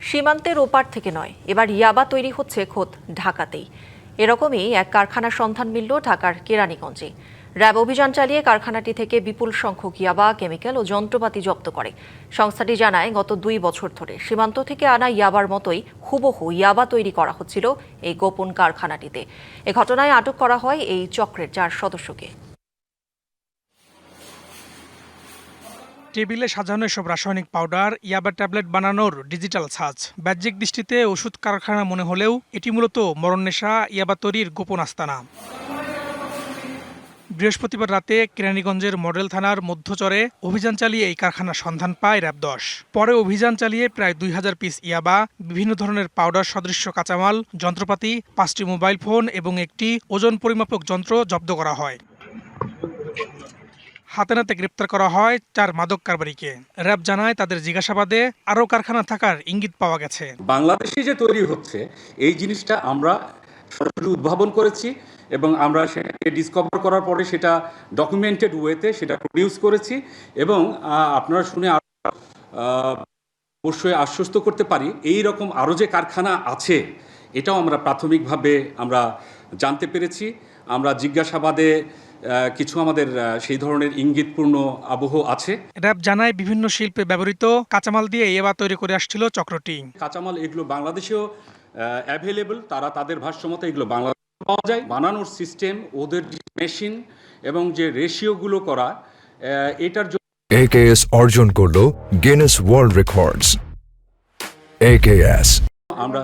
সীমান্তের ওপার থেকে নয়, এবার ইয়াবা তৈরি হচ্ছে খোদ ঢাকাতেই। এরকমই এক কারখানার সন্ধান মিলল ঢাকার কেরানীগঞ্জে। র্যাব অভিযান চালিয়ে কারখানাটি থেকে বিপুল সংখ্যক ইয়াবা, কেমিক্যাল ও যন্ত্রপাতি জব্দ করে। সংস্থাটি জানায়, গত 2 বছর ধরে সীমান্ত থেকে আনা ইয়াবার মতোই হুবহু ইয়াবা তৈরি করা হচ্ছিল এই গোপন কারখানাটিতে। এ ঘটনায় আটক করা হয় এই চক্রের 4 সদস্যকে। টেবিলে সাজানো এসব রাসায়নিক পাউডার ইয়াবা ট্যাবলেট বানানোর ডিজিটাল ছাঁচ। বাহ্যিক দৃষ্টিতে ওষুধ কারখানা মনে হলেও এটি মূলত মরণ নেশা ইয়াবা তৈরির গোপন আস্তানা। বৃহস্পতিবার রাতে কেরানীগঞ্জের মডেল থানার মধ্যচরে অভিযান চালিয়ে এই কারখানার সন্ধান পায় র্যাব 10। পরে অভিযান চালিয়ে প্রায় 2000 পিস ইয়াবা, বিভিন্ন ধরনের পাউডার সদৃশ্য কাঁচামাল, যন্ত্রপাতি, 5টি মোবাইল ফোন এবং একটি ওজন পরিমাপক যন্ত্র জব্দ করা হয়। হাতে নাতে গ্রেপ্তার করা হয় 4 মাদক কারবারিকে। র্যাব জানায়, তাদের জিজ্ঞাসাবাদে আরও কারখানা থাকার ইঙ্গিত পাওয়া গেছে। বাংলাদেশে যে তৈরি হচ্ছে এই জিনিসটা আমরা সরাসরি উদ্ভাবন করেছি এবং আমরা সেটাকে ডিসকভার করার পরে সেটা ডকুমেন্টেড ওয়েতে সেটা প্রডিউস করেছি এবং আপনারা শুনে অবশ্যই আশ্বস্ত করতে পারি এই রকম আরও যে কারখানা আছে এটাও আমরা প্রাথমিকভাবে আমরা জানতে পেরেছি। আমরা জিজ্ঞাসাবাদে কিছু আমাদের সেই ধরনের ইঙ্গিতপূর্ণ আবহ আছে। র্যাব জানায়, বিভিন্ন শিল্পে ব্যবহৃত কাঁচামাল দিয়ে ইয়াবা তৈরি করে আসছিল চক্রটি। কাঁচামাল এগুলো বাংলাদেশেও অ্যাভেলেবল, তারা তাদের ভাষ্যমতে এগুলো বাংলাদেশে পাওয়া যায়। বানানোর সিস্টেম, ওদের মেশিন এবং যে রেশিওগুলো করা, এটার জন্য AKS অর্জন করলো গিনেস ওয়ার্ল্ড রেকর্ডস। AKS আমরা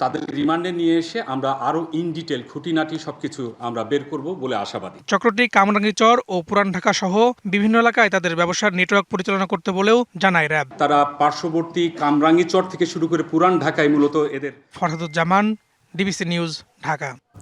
তাদের রিমান্ডে নিয়ে এসে আমরা আরো ইন ডিটেল খুঁটিনাটি সবকিছু আমরা বের করব বলে আশাবাদী। চক্রটি কামরাঙ্গীরচর ও পুরান ঢাকা সহ বিভিন্ন এলাকায় তাদের ব্যবসার নেটওয়ার্ক পরিচালনা করতে বলেও জানায় র্যাব। তারা পার্শ্ববর্তী কামরাঙ্গীরচর থেকে শুরু করে পুরান ঢাকায় মূলত এদের। Farhaduzzaman, DBC news, Dhaka.